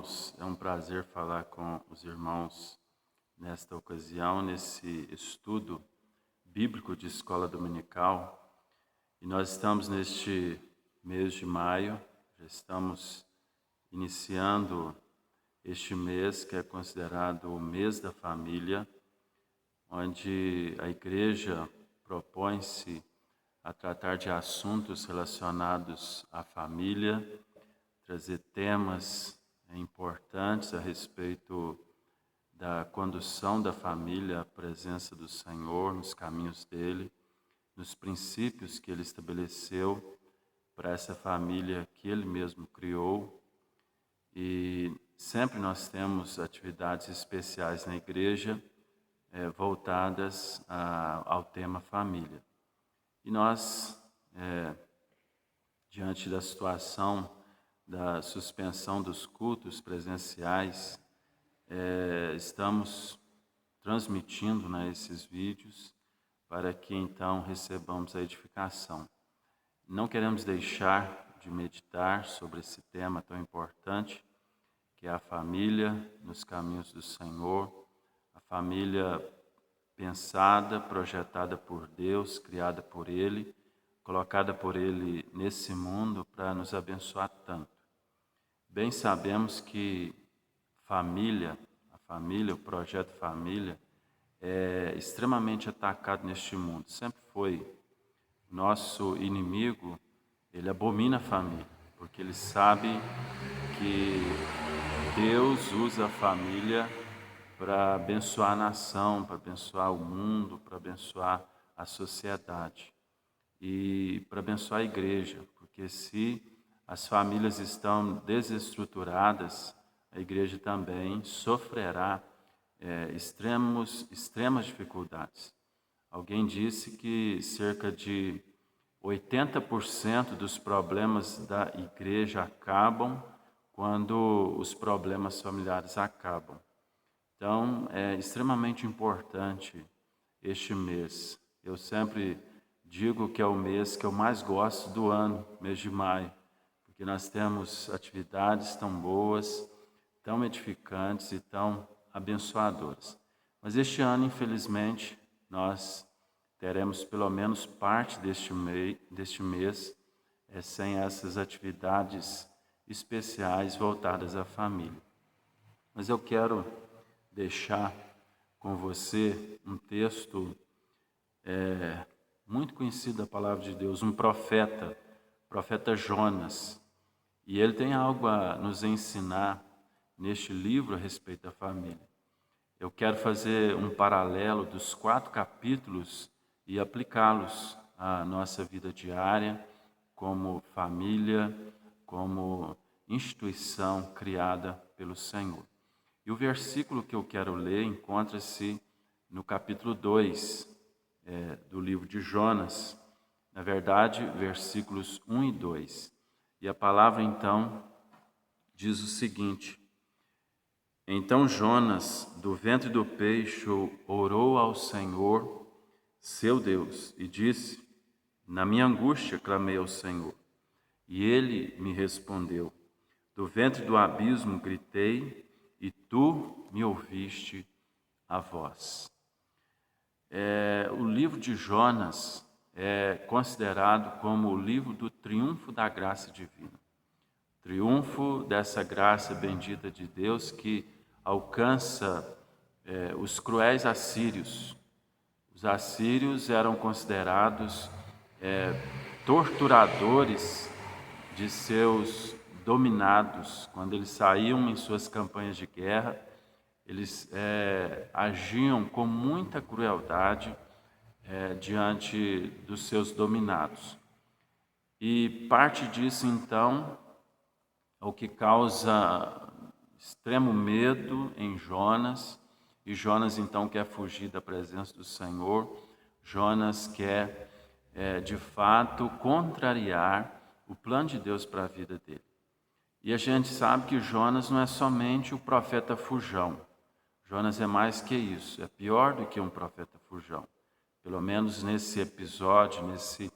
irmãos, é um prazer falar com os irmãos nesta ocasião, nesse estudo bíblico de escola dominical. E nós estamos neste mês de maio, já estamos iniciando este mês que é considerado o mês da família, onde a igreja propõe-se a tratar de assuntos relacionados à família, trazer temas importantes a respeito da condução da família, a presença do Senhor nos caminhos dele, nos princípios que ele estabeleceu para essa família que ele mesmo criou. E sempre nós temos atividades especiais na igreja voltadas ao tema família. E nós, diante da situação da suspensão dos cultos presenciais, estamos transmitindo esses vídeos para que então recebamos a edificação. Não queremos deixar de meditar sobre esse tema tão importante, que é a família nos caminhos do Senhor, a família pensada, projetada por Deus, criada por Ele, colocada por Ele nesse mundo para nos abençoar tanto. Bem sabemos que a família, o projeto família, é extremamente atacado neste mundo. Sempre foi. Nosso inimigo, ele abomina a família, porque ele sabe que Deus usa a família para abençoar a nação, para abençoar o mundo, para abençoar a sociedade e para abençoar a igreja, porque se as famílias estão desestruturadas, a igreja também sofrerá extremas dificuldades. Alguém disse que cerca de 80% dos problemas da igreja acabam quando os problemas familiares acabam. Então, é extremamente importante este mês. Eu sempre digo que é o mês que eu mais gosto do ano, mês de maio, porque nós temos atividades tão boas, tão edificantes e tão abençoadoras. Mas este ano, infelizmente, nós teremos pelo menos parte deste mês sem essas atividades especiais voltadas à família. Mas eu quero deixar com você um texto muito conhecido da palavra de Deus, um profeta Jonas. E ele tem algo a nos ensinar neste livro a respeito da família. Eu quero fazer um paralelo dos 4 capítulos e aplicá-los à nossa vida diária, como família, como instituição criada pelo Senhor. E o versículo que eu quero ler encontra-se no capítulo 2 do livro de Jonas, na verdade, versículos 1 e 2. E a palavra, então, diz o seguinte: Então Jonas, do ventre do peixe, orou ao Senhor, seu Deus, e disse: Na minha angústia clamei ao Senhor, e ele me respondeu. Do ventre do abismo gritei, e tu me ouviste a voz. O livro de Jonas é considerado como o livro do triunfo da graça divina. Triunfo dessa graça bendita de Deus que alcança os cruéis assírios. Os assírios eram considerados torturadores de seus dominados. Quando eles saíam em suas campanhas de guerra, eles agiam com muita crueldade diante dos seus dominados. E parte disso, então, é o que causa extremo medo em Jonas. E Jonas, então, quer fugir da presença do Senhor. Jonas quer, de fato, contrariar o plano de Deus para a vida dele. E a gente sabe que Jonas não é somente o profeta fujão. Jonas é mais que isso, é pior do que um profeta fujão. Pelo menos nesse episódio, nesse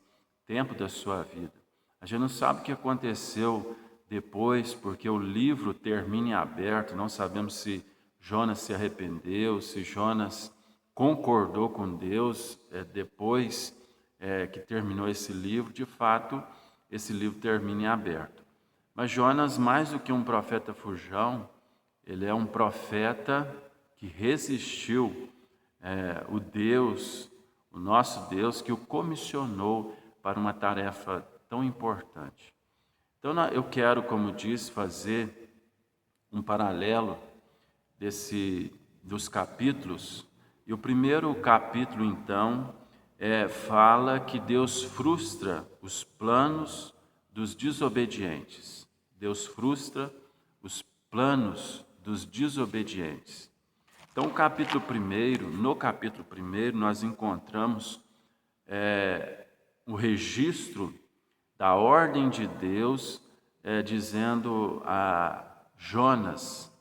tempo da sua vida. A gente não sabe o que aconteceu depois, porque o livro termina em aberto, não sabemos se Jonas se arrependeu, se Jonas concordou com Deus depois que terminou esse livro. De fato, esse livro termina em aberto. Mas Jonas, mais do que um profeta fujão, ele é um profeta que resistiu o nosso Deus, que o comissionou para uma tarefa tão importante. Então, eu quero, como disse, fazer um paralelo dos capítulos. E o primeiro capítulo, então, fala que Deus frustra os planos dos desobedientes. Deus frustra os planos dos desobedientes. Então, no capítulo 1, nós encontramos o registro da ordem de Deus dizendo a Jonas: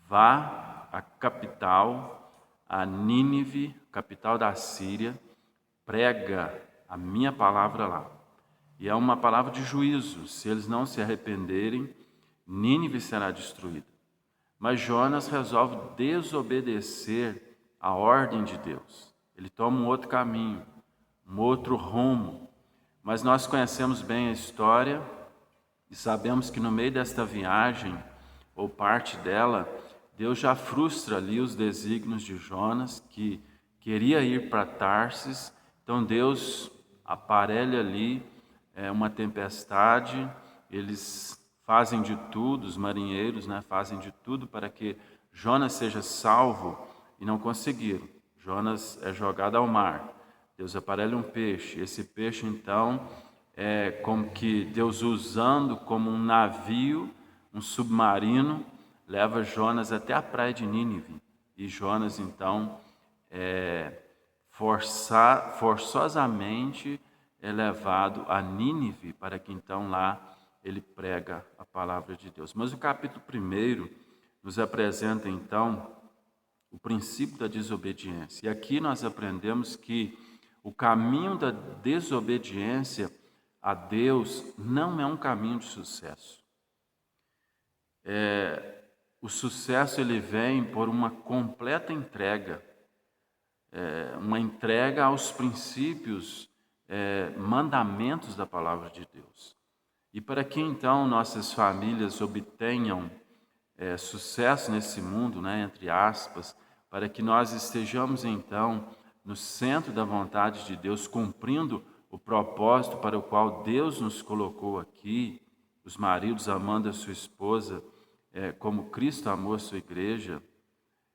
vá à capital, a Nínive, capital da Síria, prega a minha palavra lá. E é uma palavra de juízo. Se eles não se arrependerem, Nínive será destruída. Mas Jonas resolve desobedecer a ordem de Deus. Ele toma um outro caminho, um outro rumo. Mas nós conhecemos bem a história e sabemos que no meio desta viagem, ou parte dela, Deus já frustra ali os desígnios de Jonas, que queria ir para Tarsis. Então Deus aparelha ali uma tempestade, eles fazem de tudo, os marinheiros fazem de tudo para que Jonas seja salvo e não conseguiram. Jonas é jogado ao mar, Deus aparelha um peixe, esse peixe então é como que Deus usando como um navio, um submarino, leva Jonas até a praia de Nínive. E Jonas então forçosamente é levado a Nínive para que então lá ele prega a palavra de Deus. Mas o capítulo 1 nos apresenta então o princípio da desobediência. E aqui nós aprendemos que o caminho da desobediência a Deus não é um caminho de sucesso. O sucesso ele vem por uma completa entrega, uma entrega aos princípios, mandamentos da palavra de Deus. E para que então nossas famílias obtenham sucesso nesse mundo, entre aspas, para que nós estejamos então no centro da vontade de Deus, cumprindo o propósito para o qual Deus nos colocou aqui, os maridos amando a sua esposa, como Cristo amou a sua igreja,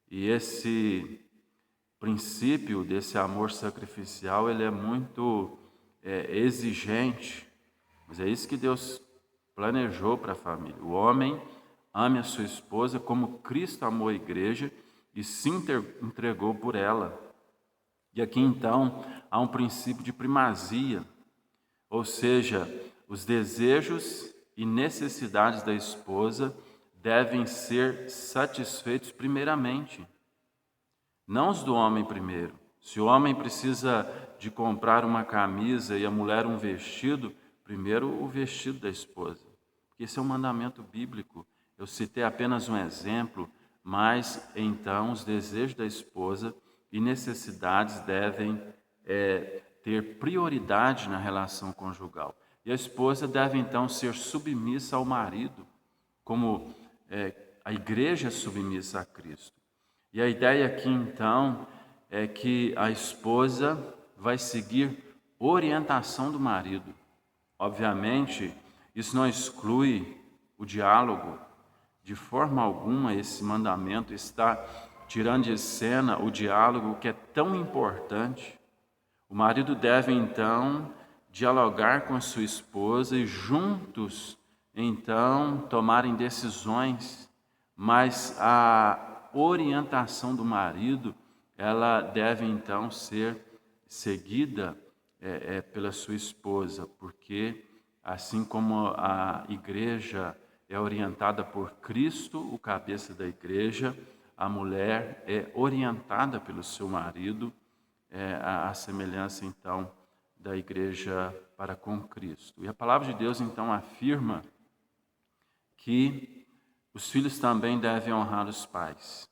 e esse princípio desse amor sacrificial, ele é muito exigente, mas é isso que Deus planejou para a família. O homem ame a sua esposa como Cristo amou a igreja e se entregou por ela. E aqui então há um princípio de primazia, ou seja, os desejos e necessidades da esposa devem ser satisfeitos primeiramente, não os do homem primeiro. Se o homem precisa de comprar uma camisa e a mulher um vestido, primeiro o vestido da esposa, porque esse é um mandamento bíblico. Eu citei apenas um exemplo, mas então os desejos da esposa e necessidades devem ter prioridade na relação conjugal. E a esposa deve então ser submissa ao marido, como a igreja é submissa a Cristo. E a ideia aqui então é que a esposa vai seguir orientação do marido. Obviamente, isso não exclui o diálogo. De forma alguma, esse mandamento está tirando de cena o diálogo que é tão importante. O marido deve, então, dialogar com a sua esposa e juntos, então, tomarem decisões, mas a orientação do marido, ela deve, então, ser seguida pela sua esposa, porque assim como a igreja é orientada por Cristo, o cabeça da igreja, a mulher é orientada pelo seu marido, a semelhança então da igreja para com Cristo. E a palavra de Deus então afirma que os filhos também devem honrar os pais,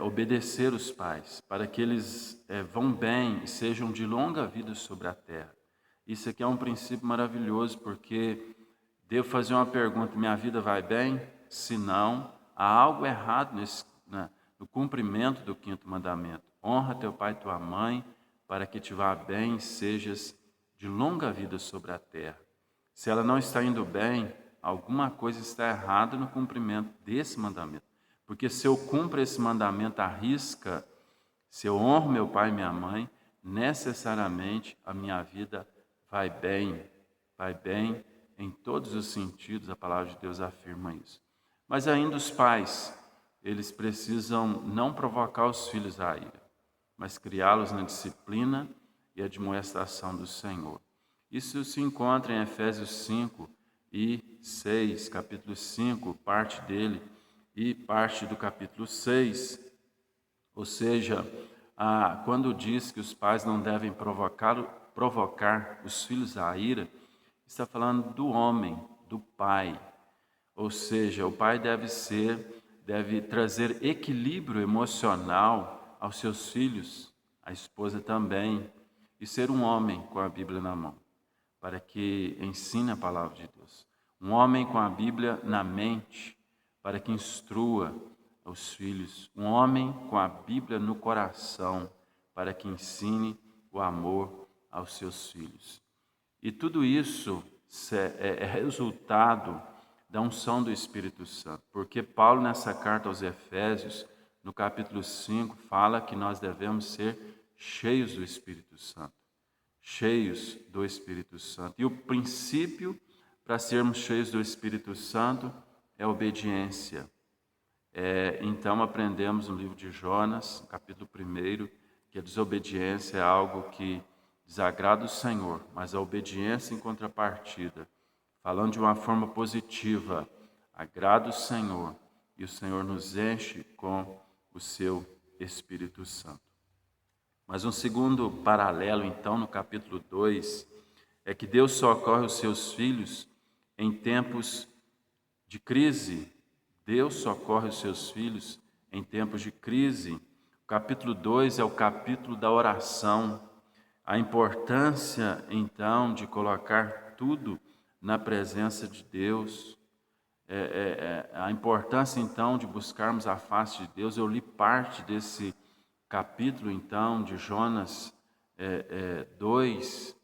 obedecer os pais, para que eles vão bem e sejam de longa vida sobre a terra. Isso aqui é um princípio maravilhoso, porque devo fazer uma pergunta: minha vida vai bem? Se não, há algo errado no cumprimento do 5º mandamento. Honra teu pai e tua mãe, para que te vá bem e sejas de longa vida sobre a terra. Se ela não está indo bem, alguma coisa está errada no cumprimento desse mandamento. Porque se eu cumpro esse mandamento à risca, se eu honro meu pai e minha mãe, necessariamente a minha vida vai bem em todos os sentidos. A palavra de Deus afirma isso. Mas ainda os pais, eles precisam não provocar os filhos à ira, mas criá-los na disciplina e admoestação do Senhor. Isso se encontra em Efésios 5 e 6, capítulo 5, parte dele, e parte do capítulo 6, ou seja, quando diz que os pais não devem provocar os filhos à ira, está falando do homem, do pai. Ou seja, o pai deve trazer equilíbrio emocional aos seus filhos, a esposa também, e ser um homem com a Bíblia na mão, para que ensine a palavra de Deus. Um homem com a Bíblia na mente, para que instrua os filhos. Um homem com a Bíblia no coração, para que ensine o amor aos seus filhos. E tudo isso é resultado da unção do Espírito Santo, porque Paulo, nessa carta aos Efésios, no capítulo 5, fala que nós devemos ser cheios do Espírito Santo. Cheios do Espírito Santo. E o princípio para sermos cheios do Espírito Santo é obediência. Então aprendemos no livro de Jonas, capítulo 1, que a desobediência é algo que desagrada o Senhor, mas a obediência em contrapartida, falando de uma forma positiva, agrada o Senhor, e o Senhor nos enche com o seu Espírito Santo. Mas um segundo paralelo, então, no capítulo 2, é que Deus socorre os seus filhos em tempos de crise. Deus socorre os seus filhos em tempos de crise. O capítulo 2 é o capítulo da oração. A importância, então, de colocar tudo na presença de Deus. A importância, então, de buscarmos a face de Deus. Eu li parte desse capítulo, então, de Jonas 2,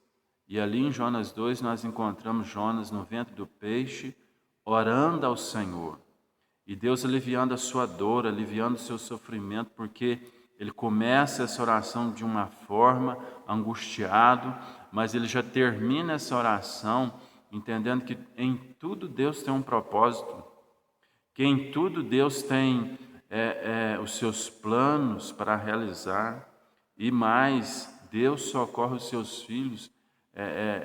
e ali em Jonas 2 nós encontramos Jonas no ventre do peixe, orando ao Senhor. E Deus aliviando a sua dor, aliviando o seu sofrimento, porque ele começa essa oração de uma forma, angustiado, mas ele já termina essa oração entendendo que em tudo Deus tem um propósito, que em tudo Deus tem os seus planos para realizar, e mais, Deus socorre os seus filhos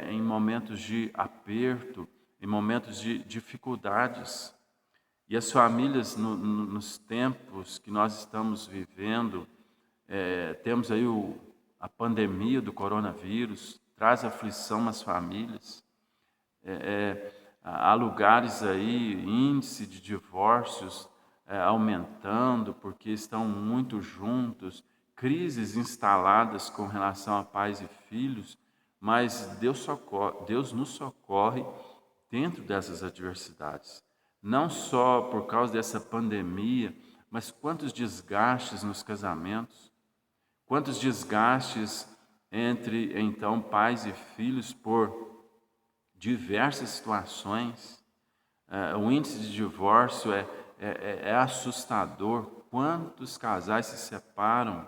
em momentos de aperto, em momentos de dificuldades. E as famílias, nos tempos que nós estamos vivendo, temos aí a pandemia do coronavírus, traz aflição nas famílias. Há lugares aí, índice de divórcios aumentando, porque estão muito juntos, crises instaladas com relação a pais e filhos, mas Deus nos socorre dentro dessas adversidades. Não só por causa dessa pandemia, mas quantos desgastes nos casamentos, quantos desgastes entre, então, pais e filhos por diversas situações. O índice de divórcio é assustador. Quantos casais se separam,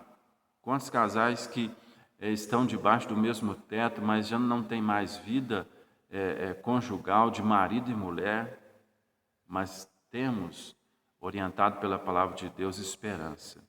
quantos casais que estão debaixo do mesmo teto, mas já não tem mais vida conjugal de marido e mulher. Mas temos, orientado pela palavra de Deus, esperança,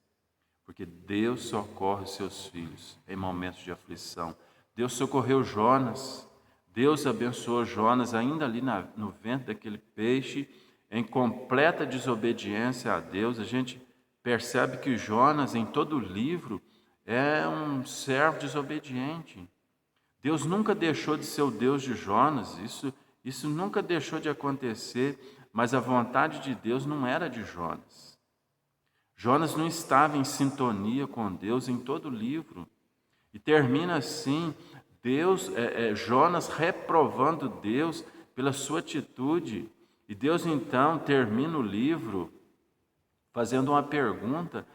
porque Deus socorre os seus filhos em momentos de aflição. Deus socorreu Jonas, Deus abençoou Jonas ainda ali no ventre daquele peixe, em completa desobediência a Deus. A gente percebe que Jonas, em todo o livro, é um servo desobediente. Deus nunca deixou de ser o Deus de Jonas, isso nunca deixou de acontecer, mas a vontade de Deus não era de Jonas. Jonas não estava em sintonia com Deus em todo o livro. E termina assim, Jonas reprovando Deus pela sua atitude. E Deus então termina o livro fazendo uma pergunta: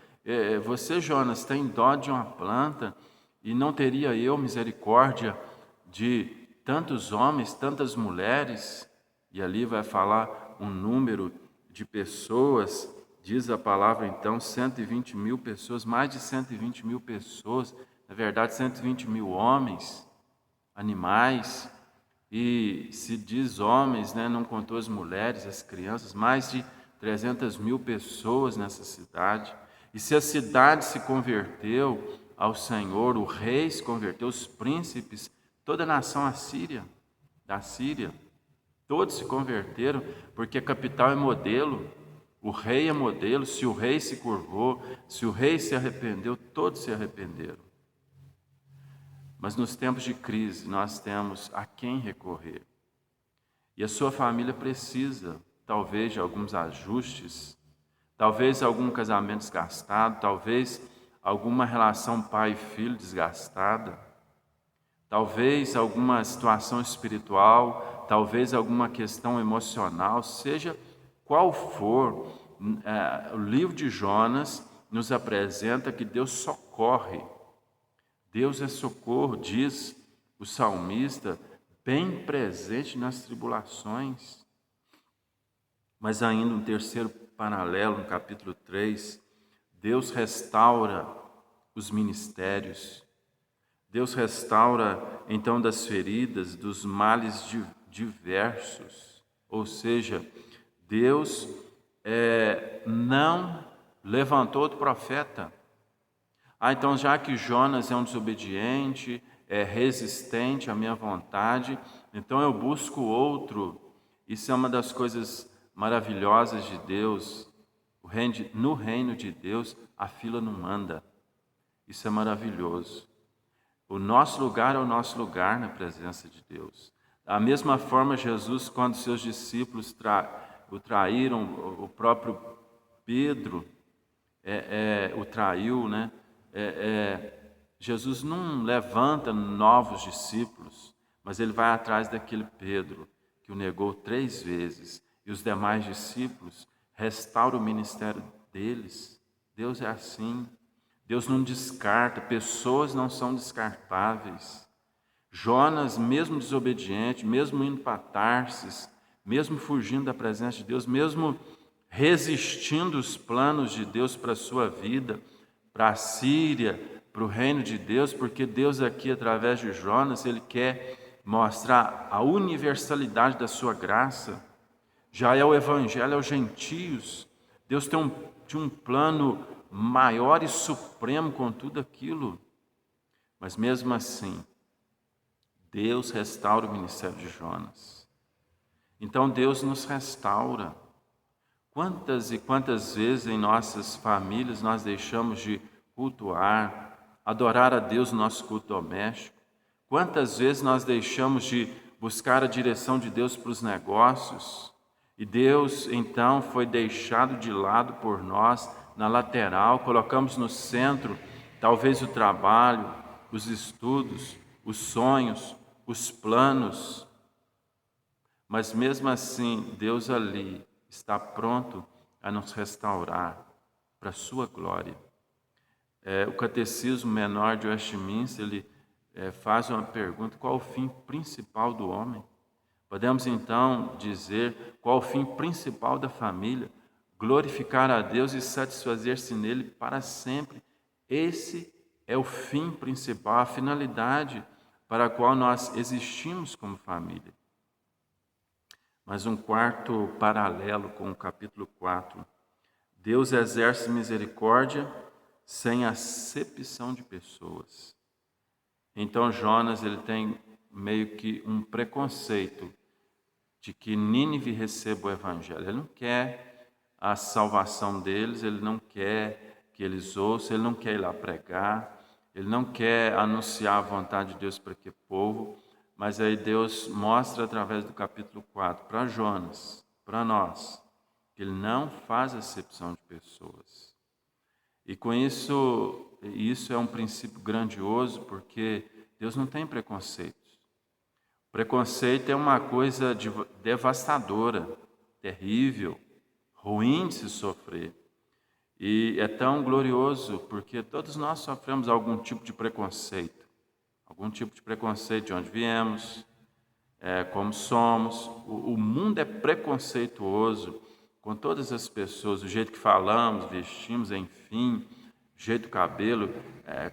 você, Jonas, tem dó de uma planta e não teria eu misericórdia de tantos homens, tantas mulheres? E ali vai falar um número de pessoas, diz a palavra então, 120 mil pessoas, mais de 120 mil pessoas, na verdade 120 mil homens, animais, e se diz homens, né, não contou as mulheres, as crianças, mais de 300 mil pessoas nessa cidade. E se a cidade se converteu ao Senhor, o rei se converteu, os príncipes, toda a nação da Síria, todos se converteram, porque a capital é modelo, o rei é modelo. Se o rei se curvou, se o rei se arrependeu, todos se arrependeram. Mas nos tempos de crise, nós temos a quem recorrer. E a sua família precisa, talvez, de alguns ajustes, talvez algum casamento desgastado, talvez alguma relação pai e filho desgastada, talvez alguma situação espiritual, talvez alguma questão emocional, seja qual for, o livro de Jonas nos apresenta que Deus socorre. Deus é socorro, diz o salmista, bem presente nas tribulações. Mas ainda um terceiro paralelo, no capítulo 3, Deus restaura os ministérios. Deus restaura, então, das feridas, dos males diversos. Ou seja, Deus não levantou outro profeta. Então, já que Jonas é um desobediente, é resistente à minha vontade, então eu busco outro. Isso é uma das coisas maravilhosas de Deus. No reino de Deus, a fila não anda. Isso é maravilhoso. O nosso lugar é o nosso lugar na presença de Deus. Da mesma forma, Jesus, quando seus discípulos o traíram, o próprio Pedro o traiu, né? Jesus não levanta novos discípulos, mas ele vai atrás daquele Pedro que o negou 3 vezes. E os demais discípulos restauram o ministério deles. Deus é assim. Deus não descarta, pessoas não são descartáveis. Jonas, mesmo desobediente, mesmo indo para Tarsis, mesmo fugindo da presença de Deus, mesmo resistindo os planos de Deus para a sua vida, para a Síria, para o reino de Deus, porque Deus aqui, através de Jonas, Ele quer mostrar a universalidade da sua graça. Já é o Evangelho aos gentios. Deus tem um plano maior e supremo com tudo aquilo. Mas mesmo assim, Deus restaura o ministério de Jonas. Então Deus nos restaura. Quantas e quantas vezes em nossas famílias nós deixamos de cultuar, adorar a Deus no nosso culto doméstico? Quantas vezes nós deixamos de buscar a direção de Deus para os negócios? E Deus, então, foi deixado de lado por nós, na lateral, colocamos no centro, talvez o trabalho, os estudos, os sonhos, os planos. Mas mesmo assim, Deus ali está pronto a nos restaurar para a sua glória. O Catecismo Menor de Westminster, ele faz uma pergunta: qual o fim principal do homem? Podemos então dizer qual o fim principal da família: glorificar a Deus e satisfazer-se nele para sempre. Esse é o fim principal, a finalidade para a qual nós existimos como família. Mas um quarto paralelo com o capítulo 4. Deus exerce misericórdia sem acepção de pessoas. Então Jonas, ele tem meio que um preconceito de que Nínive receba o Evangelho. Ele não quer a salvação deles, ele não quer que eles ouçam, ele não quer ir lá pregar, ele não quer anunciar a vontade de Deus para aquele povo, mas aí Deus mostra através do capítulo 4 para para nós que Ele não faz acepção de pessoas. E com isso é um princípio grandioso, porque Deus não tem preconceitos. Preconceito é uma coisa devastadora, terrível, ruim de se sofrer. E é tão glorioso porque todos nós sofremos algum tipo de preconceito. Algum tipo de preconceito de onde viemos, como somos. O mundo é preconceituoso com todas as pessoas, o jeito que falamos, vestimos, enfim, o jeito do cabelo,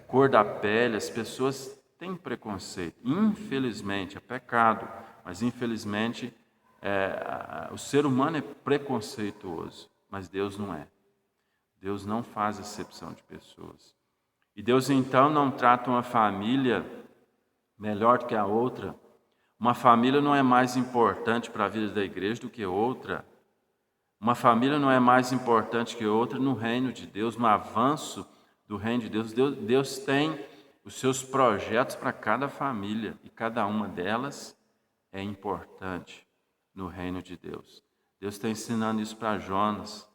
cor da pele. As pessoas têm preconceito. Infelizmente, é pecado, mas infelizmente o ser humano é preconceituoso, mas Deus não é. Deus não faz acepção de pessoas. E Deus então não trata uma família melhor do que a outra. Uma família não é mais importante para a vida da igreja do que outra. Uma família não é mais importante que outra no reino de Deus, no avanço do reino de Deus. Deus tem os seus projetos para cada família e cada uma delas é importante no reino de Deus. Deus está ensinando isso para Jonas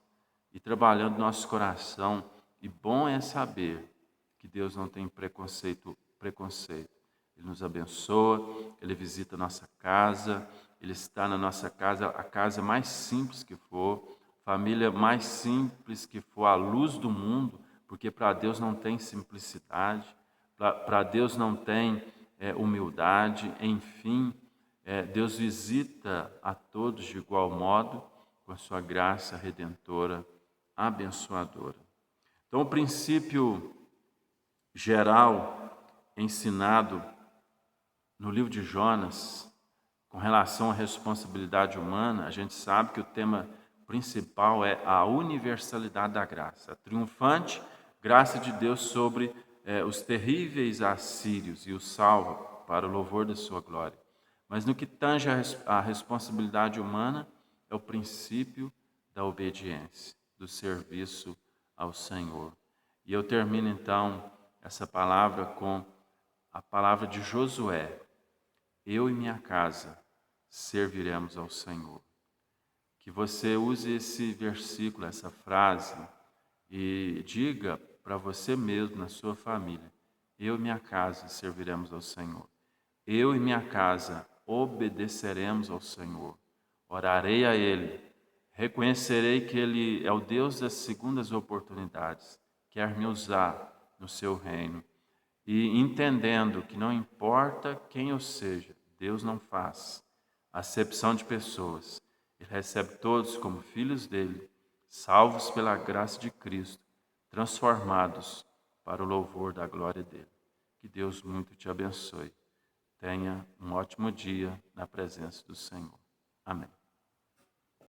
e trabalhando no nosso coração. E bom é saber que Deus não tem preconceito. Ele nos abençoa, Ele visita a nossa casa, Ele está na nossa casa, a casa mais simples que for, família mais simples que for, a luz do mundo, porque para Deus não tem simplicidade, para Deus não tem humildade, enfim, Deus visita a todos de igual modo, com a sua graça redentora, abençoadora. Então, o princípio geral ensinado no livro de Jonas, com relação à responsabilidade humana, a gente sabe que o tema principal é a universalidade da graça, a triunfante graça de Deus sobre os terríveis assírios e os salva para o louvor da sua glória. Mas no que tange a responsabilidade humana, é o princípio da obediência, do serviço ao Senhor. E eu termino então essa palavra com a palavra de Josué: eu e minha casa serviremos ao Senhor. Que você use esse versículo, essa frase, e diga para você mesmo, na sua família: eu e minha casa serviremos ao Senhor. Eu e minha casa obedeceremos ao Senhor. Orarei a Ele. Reconhecerei que Ele é o Deus das segundas oportunidades. Quer me usar no seu reino. E entendendo que não importa quem eu seja, Deus não faz acepção de pessoas. Ele recebe todos como filhos dele, salvos pela graça de Cristo, transformados para o louvor da glória dele. Que Deus muito te abençoe. Tenha um ótimo dia na presença do Senhor. Amém.